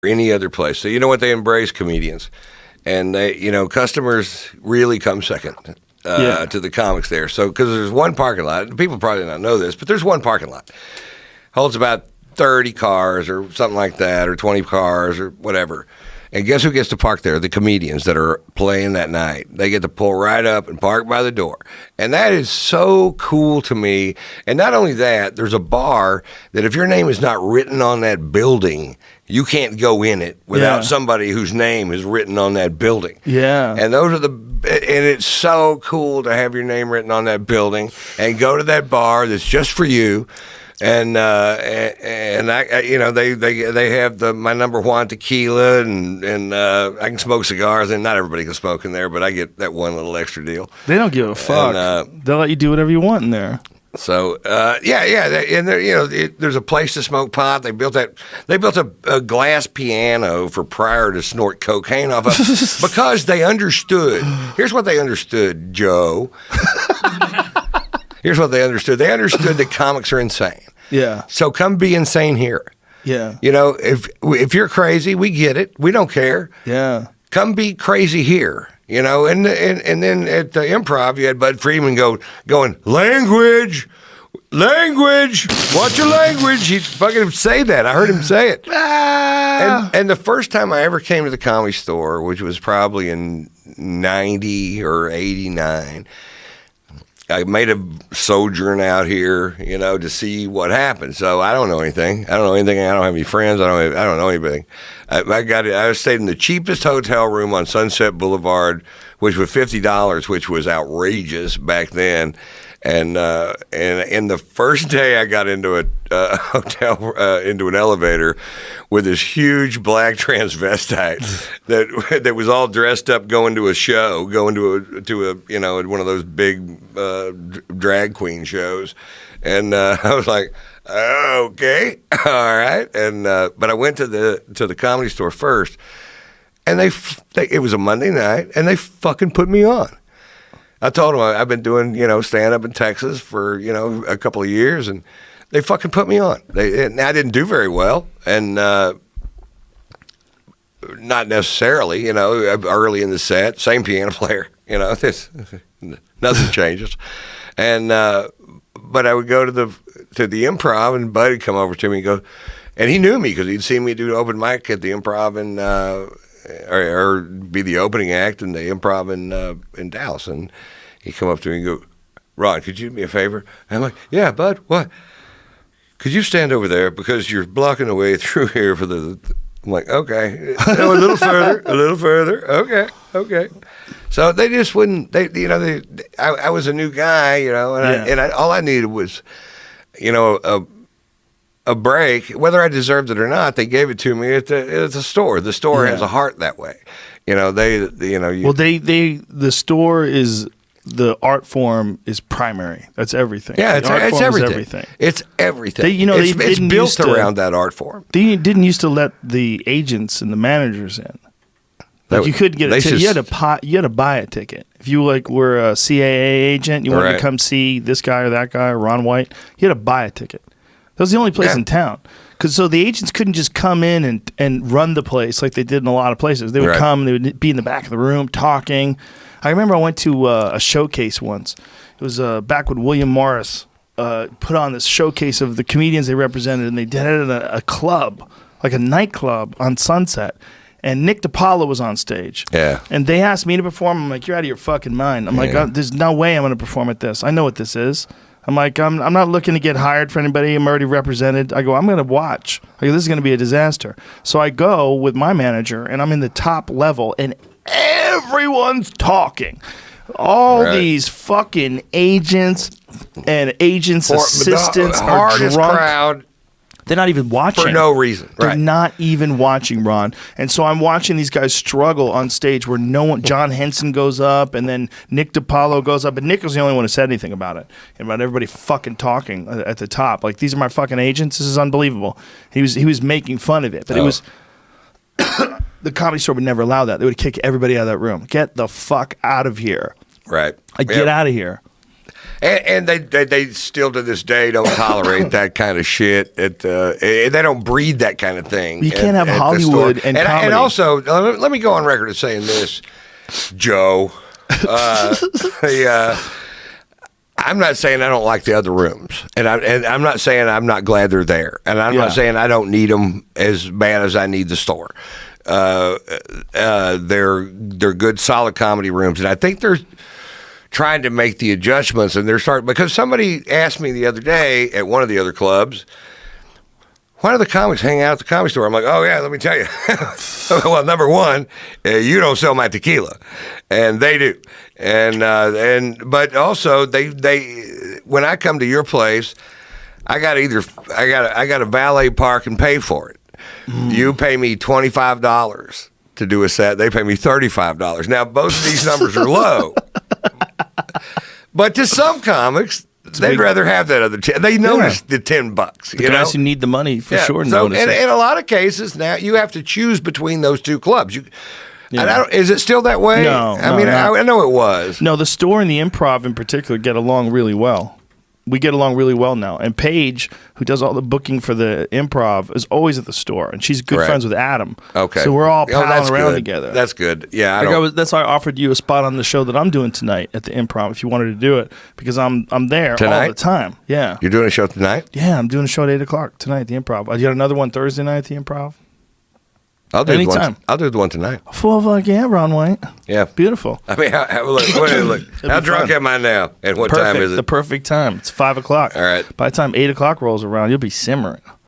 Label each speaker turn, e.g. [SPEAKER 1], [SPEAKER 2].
[SPEAKER 1] any other place. So you know what? They embrace comedians, and they, customers really come second to the comics there. So because there's one parking lot, people probably don't know this, but there's one parking lot, holds about 30 cars or something like that, or 20 cars or whatever. And guess who gets to park there? The comedians that are playing that night. They get to pull right up and park by the door. And that is so cool to me. And not only that, there's a bar that if your name is not written on that building, you can't go in it without somebody whose name is written on that building. Yeah. And and it's so cool to have your name written on that building and go to that bar that's just for you. And I they have my number one tequila and I can smoke cigars, and not everybody can smoke in there, but I get that one little extra deal.
[SPEAKER 2] They don't give a fuck. And, they'll let you do whatever you want in there.
[SPEAKER 1] So and there, there's a place to smoke pot. They built a glass piano for Pryor to snort cocaine off of because they understood. Here's what they understood, Joe. Here's what they understood. They understood that comics are insane. Yeah. So come be insane here. Yeah. If you're crazy, we get it. We don't care. Yeah. Come be crazy here. And then at the Improv, you had Bud Friedman going, language, watch your language. He'd fucking say that. I heard him say it. And the first time I ever came to the Comedy Store, which was probably in 90 or 89, I made a sojourn out here, to see what happened. So I don't know anything. I don't have any friends. I don't know anything. I stayed in the cheapest hotel room on Sunset Boulevard, which was $50, which was outrageous back then. And the first day I got into a hotel, into an elevator with this huge black transvestite that was all dressed up going to a show, going to a one of those big drag queen shows, and I was like, okay, all right, and but I went to the Comedy Store first, and it was a Monday night, and they fucking put me on. I told them I've been doing, stand-up in Texas for, a couple of years, and they fucking put me on. And I didn't do very well, and not necessarily, early in the set, same piano player, nothing changes. And but I would go to the Improv, and Bud would come over to me and go, and he knew me because he'd seen me do open mic at the Improv or be the opening act in the Improv in Dallas, and he'd come up to me and go, Ron, could you do me a favor? And I'm like, yeah, Bud, what? Could you stand over there because you're blocking the way through here for the I'm like, okay, a little further, okay. So they just wouldn't. I was a new guy, and all I needed was, a break. Whether I deserved it or not, they gave it to me at the store. The store has a heart that way.
[SPEAKER 2] The store is. The art form is primary. That's everything.
[SPEAKER 1] Yeah,
[SPEAKER 2] it's
[SPEAKER 1] everything. It's everything. It's built around that art form.
[SPEAKER 2] They didn't used to let the agents and the managers in. You couldn't get a ticket. You had to buy a ticket. If you were a CAA agent, you wanted to come see this guy or that guy, or Ron White, you had to buy a ticket. That was the only place in town. So the agents couldn't just come in and run the place like they did in a lot of places. They would come and they would be in the back of the room talking. I remember I went to a showcase once. It was back when William Morris put on this showcase of the comedians they represented, and they did it at a club, like a nightclub on Sunset. And Nick DiPaolo was on stage. Yeah. And they asked me to perform. I'm like, you're out of your fucking mind. I'm like, there's no way I'm going to perform at this. I know what this is. I'm like, I'm not looking to get hired for anybody. I'm already represented. I go, I'm going to watch. This is going to be a disaster. So I go with my manager, and I'm in the top level, and everyone's talking. All these fucking agents and agents' assistants are drunk. Crowd. They're not even watching.
[SPEAKER 1] For no reason.
[SPEAKER 2] They're not even watching, Ron. And so I'm watching these guys struggle on stage where John Henson goes up, and then Nick DiPaolo goes up, and Nick was the only one who said anything about it. And about everybody fucking talking at the top. Like, these are my fucking agents. This is unbelievable. He was making fun of it. But it was... The Comedy Store would never allow that. They would kick everybody out of that room. Get the fuck out of here.
[SPEAKER 1] Right.
[SPEAKER 2] Get out of here.
[SPEAKER 1] And they still to this day don't tolerate that kind of shit. They don't breed that kind of thing.
[SPEAKER 2] You can't have Hollywood and comedy.
[SPEAKER 1] And also, let me go on record as saying this, Joe. I'm not saying I don't like the other rooms, and I'm not saying I'm not glad they're there, and I'm not saying I don't need them as bad as I need the store. They're good, solid comedy rooms, and I think they're trying to make the adjustments, and they're starting, because somebody asked me the other day at one of the other clubs, why do the comics hang out at the Comedy Store? I'm like, oh yeah, let me tell you. Well, number one, you don't sell my tequila, and they do, but also they when I come to your place, I got a valet park and pay for it. You pay me $25 to do a set. They pay me $35. Now both of these numbers are low, but to some comics, they'd rather have that other 10. They notice the $10.
[SPEAKER 2] The guys who need the money for sure. So,
[SPEAKER 1] and in a lot of cases now, you have to choose between those two clubs. Is it still that way?
[SPEAKER 2] No.
[SPEAKER 1] I know it was.
[SPEAKER 2] No, the store and the Improv in particular get along really well. We get along really well now. And Paige, who does all the booking for the Improv, is always at the store, and she's good friends with Adam.
[SPEAKER 1] Okay,
[SPEAKER 2] so we're all palling around together.
[SPEAKER 1] That's good. Yeah,
[SPEAKER 2] that's why I offered you a spot on the show that I'm doing tonight at the Improv if you wanted to do it, because I'm there tonight? All the time. Yeah,
[SPEAKER 1] you're doing a show tonight?
[SPEAKER 2] Yeah, I'm doing a show at 8:00 tonight at the Improv. You got another one Thursday night at the Improv?
[SPEAKER 1] I'll do the one tonight.
[SPEAKER 2] Ron White.
[SPEAKER 1] Yeah.
[SPEAKER 2] Beautiful.
[SPEAKER 1] I mean, look. How drunk am I now? And what time is it?
[SPEAKER 2] The perfect time. It's 5:00.
[SPEAKER 1] All right.
[SPEAKER 2] By the time 8:00 rolls around, you'll be simmering.